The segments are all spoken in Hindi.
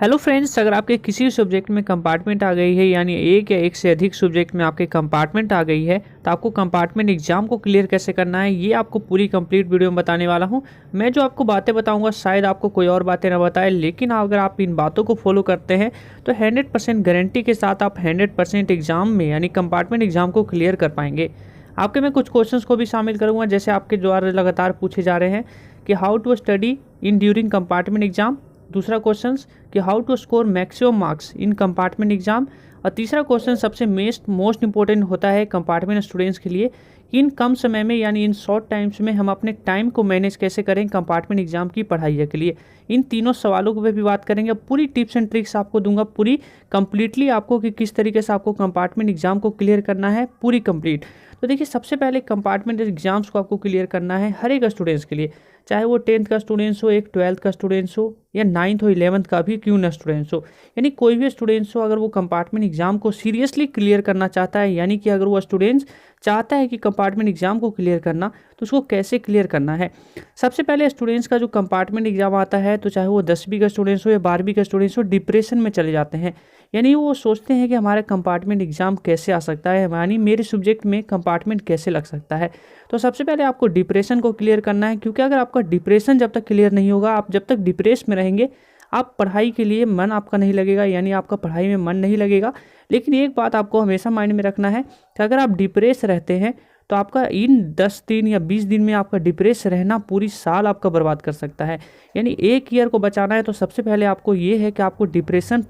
हेलो फ्रेंड्स, अगर आपके किसी सब्जेक्ट में कंपार्टमेंट आ गई है यानी एक या एक से अधिक सब्जेक्ट में आपके कंपार्टमेंट आ गई है तो आपको कंपार्टमेंट एग्जाम को क्लियर कैसे करना है ये आपको पूरी कंप्लीट वीडियो में बताने वाला हूं। मैं जो आपको बातें बताऊंगा शायद आपको कोई और बातें ना बताए, लेकिन अगर आप इन बातों को फॉलो करते हैं तो 100% गारंटी के साथ आप 100% एग्जाम में यानी कंपार्टमेंट एग्जाम को क्लियर कर पाएंगे। आपके मैं कुछ क्वेश्चंस को भी शामिल करूँगा, जैसे आपके द्वारा लगातार पूछे जा रहे हैं कि how to study in during compartment exam. दूसरा क्वेश्चन कि how to score maximum marks in compartment exam. और तीसरा क्वेश्चन सबसे मोस्ट इंपॉर्टेंट होता है कंपार्टमेंट स्टूडेंट्स के लिए, इन कम समय में यानी इन शॉर्ट टाइम्स में हम अपने टाइम को मैनेज कैसे करें कंपार्टमेंट एग्जाम की पढ़ाई के लिए। इन तीनों सवालों पे भी बात करेंगे, पूरी टिप्स एंड ट्रिक्स आपको दूंगा, पूरी कंप्लीटली आपको कि किस तरीके से आपको कंपार्टमेंट एग्जाम को क्लियर करना है, पूरी कंप्लीट। तो देखिए, सबसे पहले कंपार्टमेंट एग्जाम्स को आपको क्लियर करना है हर एक स्टूडेंट्स के लिए, चाहे वो 10th का स्टूडेंट्स हो, एक 12th का स्टूडेंट्स हो, या 9th हो 11th का भी क्यों ना स्टूडेंट्स हो, यानी कोई भी स्टूडेंट्स हो, अगर वो कंपार्टमेंट एग्जाम को सीरियसली क्लियर करना चाहता है, यानी कि अगर वो स्टूडेंट्स चाहता है कि कंपार्टमेंट एग्जाम को क्लियर करना, तो उसको कैसे क्लियर करना है। सबसे पहले स्टूडेंट्स का जो कंपार्टमेंट एग्जाम आता है, तो चाहे वो 10वीं का स्टूडेंट्स हो या 12वीं का स्टूडेंट्स हो, डिप्रेशन में चले जाते हैं। यानी वो सोचते हैं कि हमारा कंपार्टमेंट एग्जाम कैसे आ सकता है, यानी मेरे सब्जेक्ट में कंपार्टमेंट कैसे लग सकता है। तो सबसे पहले आपको डिप्रेशन को क्लियर करना है, क्योंकि अगर आपका डिप्रेशन जब तक क्लियर नहीं होगा, आप जब तक डिप्रेस में रहेंगे, आप पढ़ाई के लिए मन आपका नहीं लगेगा, यानी आपका पढ़ाई में मन नहीं लगेगा। लेकिन एक बात आपको हमेशा माइंड में रखना है कि अगर आप डिप्रेस रहते हैं तो आपका इन 10 दिन या 20 दिन में आपका डिप्रेस रहना पूरी साल आपका बर्बाद कर सकता है। यानी एक ईयर को बचाना है तो सबसे पहले आपको ये है कि आपको डिप्रेशन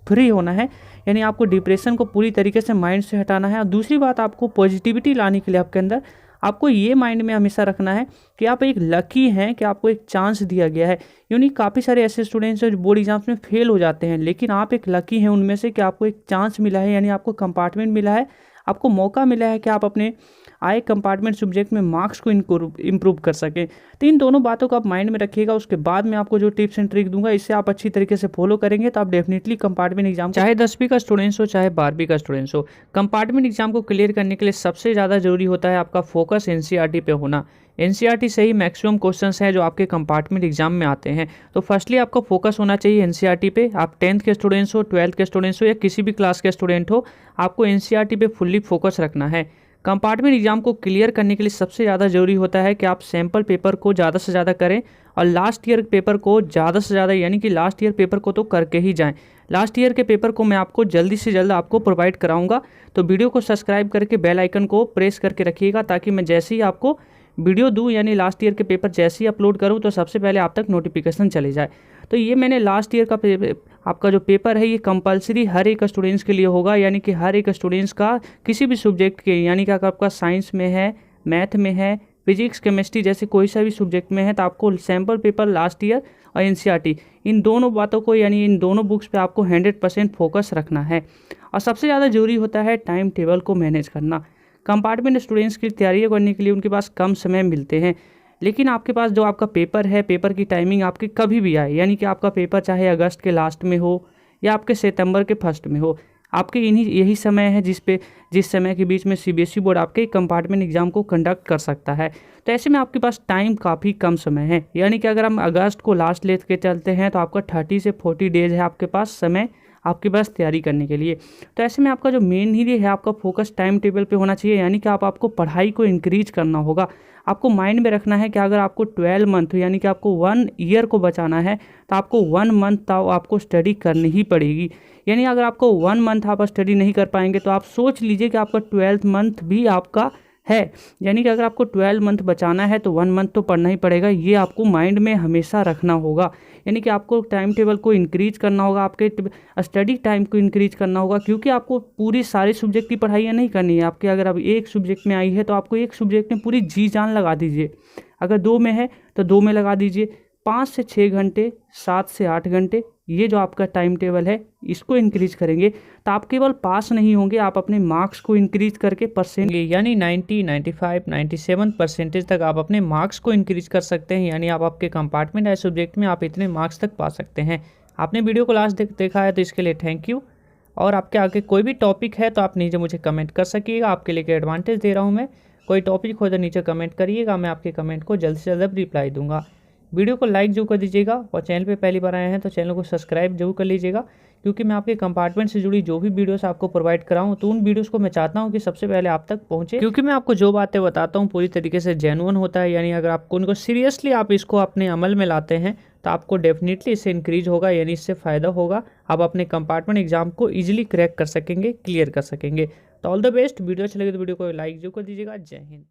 फ्री होना है, यानी आपको डिप्रेशन को पूरी तरीके से माइंड से हटाना है। और दूसरी बात, आपको पॉजिटिविटी लाने के लिए आपके अंदर आपको ये माइंड में हमेशा रखना है कि आप एक लकी हैं, कि आपको एक चांस दिया गया है। यानी काफ़ी सारे ऐसे स्टूडेंट्स हैं जो बोर्ड एग्जाम्स में फेल हो जाते हैं, लेकिन आप एक लकी हैं उनमें से कि आपको एक चांस मिला है, यानी आपको कंपार्टमेंट मिला है, आपको मौका मिला है कि आप अपने आए कंपार्टमेंट सब्जेक्ट में मार्क्स को इम्प्रूव कर सकें। तो इन दोनों बातों को आप माइंड में रखिएगा। उसके बाद मैं आपको जो टिप्स एंड ट्रिक दूंगा, इससे आप अच्छी तरीके से फॉलो करेंगे तो आप डेफिनेटली कंपार्टमेंट एग्जाम, चाहे 10वीं का स्टूडेंट्स हो चाहे 12वीं का स्टूडेंट्स हो, कंपार्टमेंट एग्जाम को क्लियर करने के लिए सबसे ज़्यादा जरूरी होता है आपका फोकस एनसीईआरटी पे होना। एनसीईआरटी से ही मैक्सिमम क्वेश्चंस हैं जो आपके कंपार्टमेंट एग्जाम में आते हैं। तो फर्स्टली आपका फोकस होना चाहिए एनसीईआरटी पे। आप 10th के स्टूडेंट्स हो, 12th के स्टूडेंट्स हो, या किसी भी क्लास के स्टूडेंट हो, आपको एनसीईआरटी पे फुल्ली फोकस रखना है। कंपार्टमेंट एग्जाम को क्लियर करने के लिए सबसे ज़्यादा जरूरी होता है कि आप सैम्पल पेपर को ज़्यादा से ज़्यादा करें, और लास्ट ईयर पेपर को ज़्यादा से ज़्यादा, यानी कि लास्ट ईयर पेपर को तो करके ही जाएं। लास्ट ईयर के पेपर को मैं आपको जल्दी से जल्द आपको प्रोवाइड कराऊंगा, तो वीडियो को सब्सक्राइब करके बेल आइकन को प्रेस करके रखिएगा, ताकि मैं जैसे ही आपको वीडियो दूं, यानी लास्ट ईयर के पेपर जैसे ही अपलोड करूं, तो सबसे पहले आप तक नोटिफिकेशन चले जाए। तो ये मैंने लास्ट ईयर का आपका जो पेपर है ये कंपलसरी हर एक स्टूडेंट्स के लिए होगा, यानी कि हर एक स्टूडेंट्स का किसी भी सब्जेक्ट के, यानी कि अगर आपका साइंस में है, मैथ में है, फिजिक्स, केमिस्ट्री जैसे कोई सा भी सब्जेक्ट में है, तो आपको सैम्पल पेपर लास्ट ईयर और एनसीईआरटी, इन दोनों बातों को, यानी इन दोनों बुक्स पे आपको 100% फोकस रखना है। और सबसे ज़्यादा जरूरी होता है टाइम टेबल को मैनेज करना। कंपार्टमेंट स्टूडेंट्स की तैयारी करने के लिए उनके पास कम समय मिलते हैं, लेकिन आपके पास जो आपका पेपर है, पेपर की टाइमिंग आपकी कभी भी आए, यानी कि आपका पेपर चाहे अगस्त के लास्ट में हो या आपके सितंबर के फर्स्ट में हो, आपके यही समय है जिस समय के बीच में सीबीएसई बोर्ड आपके कंपार्टमेंट एग्जाम को कंडक्ट कर सकता है। तो ऐसे में आपके पास टाइम काफ़ी कम समय है, यानी कि अगर हम अगस्त को लास्ट ले के चलते हैं तो आपका 30 से 40 डेज है आपके पास समय, आपके पास तैयारी करने के लिए। तो ऐसे में आपका जो मेन ही है, आपका फोकस टाइम टेबल पे होना चाहिए, यानी कि आपको पढ़ाई को इंक्रीज करना होगा। आपको माइंड में रखना है कि अगर आपको 12 मंथ, यानी कि आपको 1 ईयर को बचाना है, तो आपको 1 मंथ तो आपको स्टडी करनी ही पड़ेगी। यानी अगर आपको 1 मंथ आप स्टडी नहीं कर पाएंगे तो आप सोच लीजिए कि आपका 12th मंथ भी आपका है, यानी कि अगर आपको 12 मंथ बचाना है तो 1 मंथ तो पढ़ना ही पड़ेगा। ये आपको माइंड में हमेशा रखना होगा, यानी कि आपको टाइम टेबल को इंक्रीज करना होगा, आपके स्टडी टाइम को इंक्रीज करना होगा, क्योंकि आपको पूरी सारे सब्जेक्ट की पढ़ाई नहीं करनी है। आपके अगर अब एक सब्जेक्ट में आई है तो आपको एक सब्जेक्ट में पूरी जी जान लगा दीजिए। अगर 2 में है तो 2 में लगा दीजिए। 5 से 6 घंटे, 7 से 8 घंटे, ये जो आपका टाइम टेबल है इसको इंक्रीज करेंगे तो आप केवल पास नहीं होंगे, आप अपने मार्क्स को इंक्रीज करके परसेंट, यानी 90, 95, 97% तक आप अपने मार्क्स को इंक्रीज कर सकते हैं। यानी आप आपके कंपार्टमेंट या सब्जेक्ट में आप इतने मार्क्स तक पा सकते हैं। आपने वीडियो को लास्ट देखा है तो इसके लिए थैंक यू। और आपके आगे कोई भी टॉपिक है तो आप नीचे मुझे कमेंट कर सकिएगा, आपके लिए एडवांटेज दे रहा हूँ मैं। कोई टॉपिक हो तो नीचे कमेंट करिएगा, मैं आपके कमेंट को जल्द से जल्द रिप्लाई दूंगा। वीडियो को लाइक जरूर कर दीजिएगा और चैनल पे पहली बार आए हैं तो चैनल को सब्सक्राइब जरूर कर लीजिएगा, क्योंकि मैं आपके कंपार्टमेंट से जुड़ी जो भी वीडियोस आपको प्रोवाइड कराऊं तो उन वीडियोस को मैं चाहता हूं कि सबसे पहले आप तक पहुंचे, क्योंकि मैं आपको जो बातें बताता हूं पूरी तरीके से जेन्युइन होता है। यानी अगर आपको उनको सीरियसली आप इसको अपने अमल में लाते हैं तो आपको डेफिनेटली इससे इंक्रीज होगा, यानी इससे फ़ायदा होगा। आप अपने कंपार्टमेंट एग्जाम को ईजिली क्रैक कर सकेंगे, क्लियर कर सकेंगे। तो ऑल द बेस्ट। वीडियो अच्छी लगे तो वीडियो को लाइक जरूर कर दीजिएगा। जय हिंद।